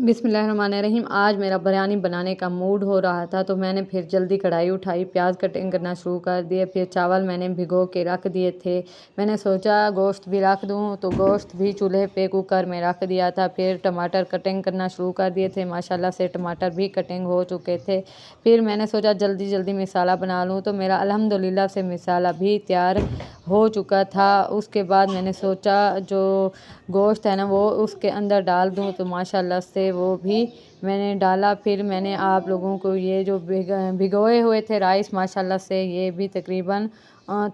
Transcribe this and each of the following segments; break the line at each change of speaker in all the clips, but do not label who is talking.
बिस्मिल्लाहिर्रहमानिर्रहीम। आज मेरा बिरयानी बनाने का मूड हो रहा था तो मैंने फिर जल्दी कढ़ाई उठाई, प्याज कटिंग करना शुरू कर दिए। फिर चावल मैंने भिगो के रख दिए थे। मैंने सोचा गोश्त भी रख दूं तो गोश्त भी चूल्हे पे कुकर में रख दिया था। फिर टमाटर कटिंग करना शुरू कर दिए थे। माशाल्लाह से टमाटर भी कटिंग हो चुके थे। फिर मैंने सोचा जल्दी जल्दी मसाला बना लूँ, तो मेरा अल्हम्दुलिल्लाह से मसाला भी तैयार हो चुका था। उसके बाद मैंने सोचा जो गोश्त है ना वो उसके अंदर डाल दूँ, तो माशाल्लाह से वो भी मैंने डाला। फिर मैंने आप लोगों को ये जो भिगोए हुए थे राइस, माशाल्लाह से ये भी तकरीबन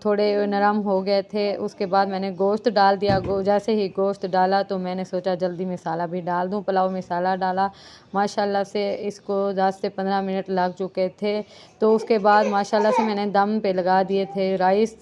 थोड़े नरम हो गए थे। उसके बाद मैंने गोश्त डाल दिया। जैसे ही गोश्त डाला तो मैंने सोचा जल्दी मसाला भी डाल दूं। पुलाव मसाला डाला। माशाल्लाह से इसको 10 से 15 मिनट लग चुके थे। तो उसके बाद माशाल्लाह से मैंने दम पे लगा दिए थे राइस।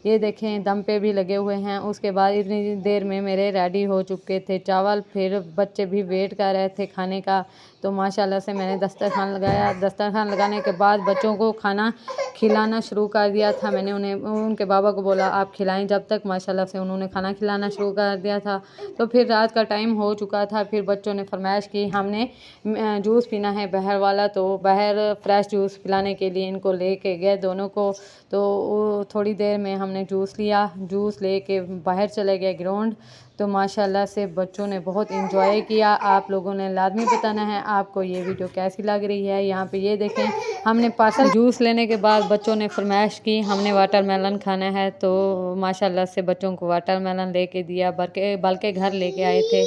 ये देखें दम पे भी लगे हुए हैं। उसके बाद इतनी देर में मेरे रेडी हो चुके थे चावल। फिर बच्चे भी वेट कर रहे थे खाने का, तो माशाल्लाह से मैंने दस्तरखान लगाया। दस्तरखान लगाने के बाद बच्चों को खाना खिलाना शुरू कर दिया था। मैंने उनके बाबा को बोला आप खिलाएं जब तक। माशाल्लाह से उन्होंने खाना खिलाना शुरू कर दिया था। तो फिर रात का टाइम हो चुका था। फिर बच्चों ने फरमाइश की हमने जूस पीना है बाहर वाला, तो बाहर फ्रेश जूस पिलाने के लिए इनको लेके गए दोनों को। तो थोड़ी देर में हमने जूस लिया। जूस लेके बाहर चले गए ग्राउंड। तो माशाल्लाह से बच्चों ने बहुत इंजॉय किया। आप लोगों ने लाजमी बताना है आपको ये वीडियो कैसी लग रही है। यहाँ पे ये देखें हमने पार्सल जूस लेने के बाद बच्चों ने फरमाइश की हमने वाटरमेलन खाना है, तो माशाल्लाह से बच्चों को वाटरमेलन लेके दिया। बल्कि घर लेके आए थे।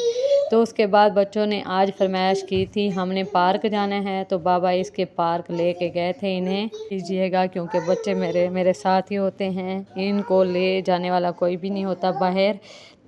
तो उसके बाद बच्चों ने आज फरमाइश की थी हमने पार्क जाना है, तो बाबा इसके पार्क लेके गए थे। इन्हें कीजिएगा क्योंकि बच्चे मेरे साथ ही होते हैं, इनको ले जाने वाला कोई भी नहीं होता बाहर।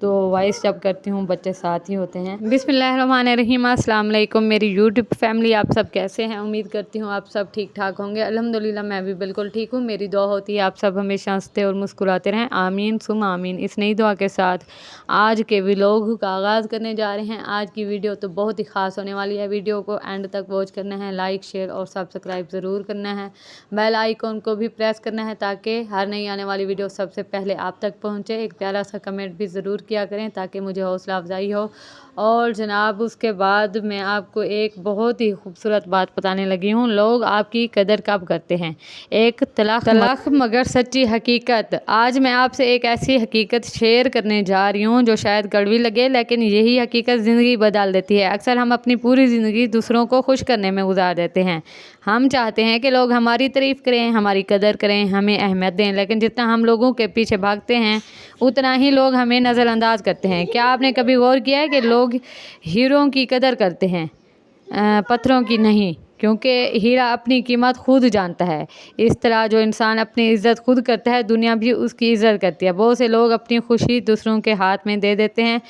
तो वॉइस जब करती हूँ बच्चे साथ ही होते हैं। बिस्मिल्लाहिर्रहमानिर्रहीम। अस्सलाम वालेकुम मेरी यूट्यूब फैमिली, आप सब कैसे हैं? उम्मीद करती हूँ आप सब ठीक ठाक होंगे। अल्हम्दुलिल्लाह मैं भी बिल्कुल ठीक हूँ। मेरी दुआ होती है आप सब हमेशा हंसते और मुस्कुराते रहें। आमीन सुम आमीन। इस नई दुआ के साथ आज के व्लॉग का आगाज़ करने जा रहे हैं। आज की वीडियो तो बहुत ही ख़ास होने वाली है। वीडियो को एंड तक वॉच करना है, लाइक शेयर और सब्सक्राइब ज़रूर करना है। बेल आइकॉन को भी प्रेस करना है ताकि हर नई आने वाली वीडियो सबसे पहले आप तक पहुँचे। एक प्यारा सा कमेंट भी ज़रूर किया करें ताकि मुझे हौसला अफजाई हो। और जनाब उसके बाद मैं आपको एक बहुत ही खूबसूरत बात बताने लगी हूँ। लोग आपकी कदर कब करते हैं? एक तलख मगर सच्ची हकीकत। आज मैं आपसे एक ऐसी हकीकत शेयर करने जा रही हूँ जो शायद कड़वी लगे, लेकिन यही हकीकत ज़िंदगी बदल देती है। अक्सर हम अपनी पूरी ज़िंदगी दूसरों को खुश करने में गुजार देते हैं। हम चाहते हैं कि लोग हमारी तारीफ़ करें, हमारी कदर करें, हमें अहमियत दें, लेकिन जितना हम लोगों के पीछे भागते हैं उतना ही लोग हमें नज़रअंदाज करते हैं। क्या आपने कभी गौर किया है कि लोग हीरों की कदर करते हैं, पत्थरों की नहीं? क्योंकि हीरा अपनी कीमत खुद जानता है। इस तरह जो इंसान अपनी इज़्ज़त खुद करता है दुनिया भी उसकी इज़्ज़त करती है। बहुत से लोग अपनी खुशी दूसरों के हाथ में दे देते हैं।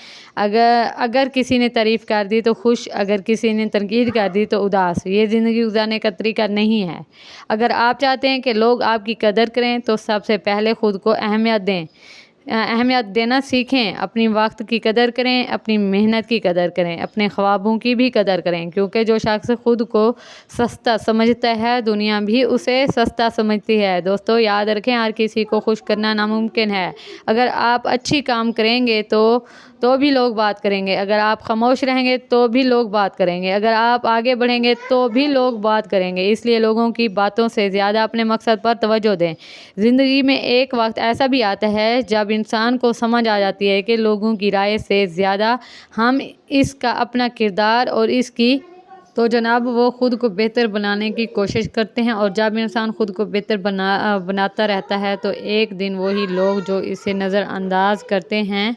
अगर किसी ने तारीफ़ कर दी तो खुश, अगर किसी ने तनकीद कर दी तो उदास। ये ज़िंदगी गुजारने का तरीका नहीं है। अगर आप चाहते हैं कि लोग आपकी कदर करें तो सबसे पहले ख़ुद को अहमियत देना सीखें। अपनी वक्त की कदर करें, अपनी मेहनत की कदर करें, अपने ख्वाबों की भी कदर करें। क्योंकि जो शख्स खुद को सस्ता समझता है दुनिया भी उसे सस्ता समझती है। दोस्तों याद रखें हर किसी को खुश करना नामुमकिन है। अगर आप अच्छी काम करेंगे तो भी लोग बात करेंगे। अगर आप खामोश रहेंगे तो भी लोग बात करेंगे। अगर आप आगे बढ़ेंगे तो भी लोग बात करेंगे। इसलिए लोगों की बातों से ज़्यादा अपने मकसद पर तवज्जो दें। ज़िंदगी में एक वक्त ऐसा भी आता है जब इंसान को समझ आ जाती है कि लोगों की राय से ज़्यादा हम इसका अपना किरदार और इसकी तो जनाब वो ख़ुद को बेहतर बनाने की कोशिश करते हैं। और जब इंसान ख़ुद को बेहतर बनाता रहता है तो एक दिन वही लोग जो इसे नज़रअंदाज करते हैं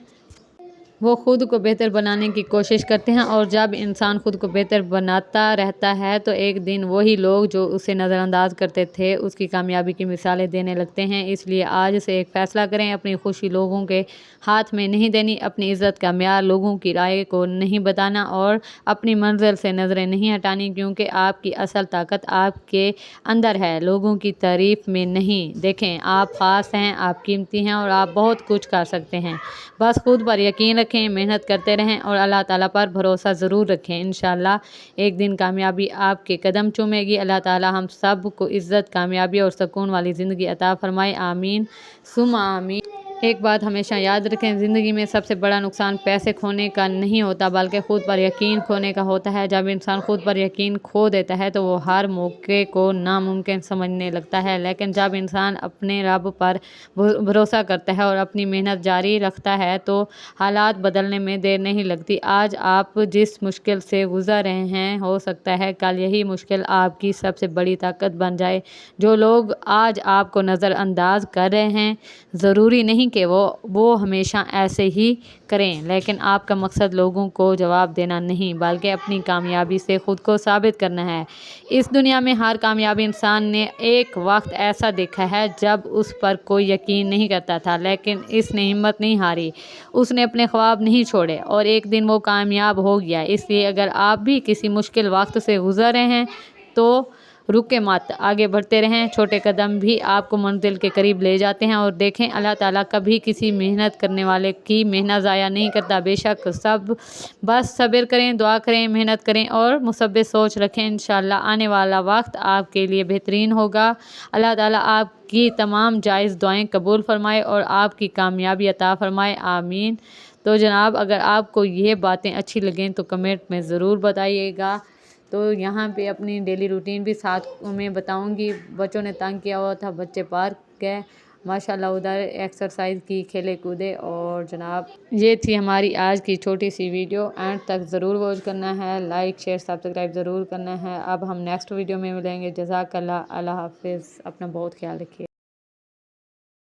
वो ख़ुद को बेहतर बनाने की कोशिश करते हैं। और जब इंसान ख़ुद को बेहतर बनाता रहता है तो एक दिन वही लोग जो उसे नज़रअंदाज करते थे उसकी कामयाबी की मिसालें देने लगते हैं। इसलिए आज से एक फ़ैसला करें, अपनी खुशी लोगों के हाथ में नहीं देनी, अपनी इज़्ज़त का म्यार लोगों की राय को नहीं बताना और अपनी मंजिल से नज़रें नहीं हटानी। क्योंकि आपकी असल ताकत आपके अंदर है, लोगों की तारीफ़ में नहीं। देखें आप ख़ास हैं, आप कीमती हैं और आप बहुत कुछ कर सकते हैं। बस खुद पर यकीन रखें, मेहनत करते रहें और अल्लाह ताला पर भरोसा ज़रूर रखें। इंशाअल्लाह एक दिन कामयाबी आपके कदम चूमेगी। अल्लाह ताला हम सब को इज़्ज़त, कामयाबी और सुकून वाली ज़िंदगी अता फ़रमाए। आमीन सुम आमीन। ایک بات ہمیشہ یاد رکھیں، زندگی میں سب سے بڑا نقصان پیسے کھونے کا نہیں ہوتا بلکہ خود پر یقین کھونے کا ہوتا ہے۔ جب انسان خود پر یقین کھو دیتا ہے تو وہ ہر موقع کو ناممکن سمجھنے لگتا ہے، لیکن جب انسان اپنے رب پر بھروسہ کرتا ہے اور اپنی محنت جاری رکھتا ہے تو حالات بدلنے میں دیر نہیں لگتی۔ آج آپ جس مشکل سے گزر رہے ہیں، ہو سکتا ہے کل یہی مشکل آپ کی سب سے بڑی طاقت بن جائے۔ جو لوگ آج آپ کو نظر انداز کر رہے ہیں، ضروری نہیں کہ وہ ہمیشہ ایسے ہی کریں، لیکن آپ کا مقصد لوگوں کو جواب دینا نہیں بلکہ اپنی کامیابی سے خود کو ثابت کرنا ہے۔ اس دنیا میں ہر کامیاب انسان نے ایک وقت ایسا دیکھا ہے جب اس پر کوئی یقین نہیں کرتا تھا، لیکن اس نے ہمت نہیں ہاری، اس نے اپنے خواب نہیں چھوڑے اور ایک دن وہ کامیاب ہو گیا۔ اس لیے اگر آپ بھی کسی مشکل وقت سے گزر رہے ہیں تو رکے مت، آگے بڑھتے رہیں۔ چھوٹے قدم بھی آپ کو منزل کے قریب لے جاتے ہیں، اور دیکھیں اللہ تعالیٰ کبھی کسی محنت کرنے والے کی محنت ضائع نہیں کرتا۔ بے شک بس صبر کریں، دعا کریں، محنت کریں اور مثبت سوچ رکھیں۔ انشاءاللہ آنے والا وقت آپ کے لیے بہترین ہوگا۔ اللہ تعالیٰ آپ کی تمام جائز دعائیں قبول فرمائے اور آپ کی کامیابی عطا فرمائے، آمین۔ تو جناب اگر آپ کو یہ باتیں اچھی لگیں تو کمنٹ میں ضرور بتائیے گا۔ تو یہاں پہ اپنی ڈیلی روٹین بھی ساتھ میں بتاؤں گی۔ بچوں نے تنگ کیا ہوا تھا، بچے پارک گئے ماشاءاللہ، ادھر ایکسرسائز کی، کھیلے کودے۔ اور جناب یہ تھی ہماری آج کی چھوٹی سی ویڈیو، اینڈ تک ضرور واچ کرنا ہے، لائک شیئر سبسکرائب ضرور کرنا ہے۔ اب ہم نیکسٹ ویڈیو میں ملیں گے۔ جزاک اللہ، اللہ حافظ، اپنا بہت خیال رکھیے۔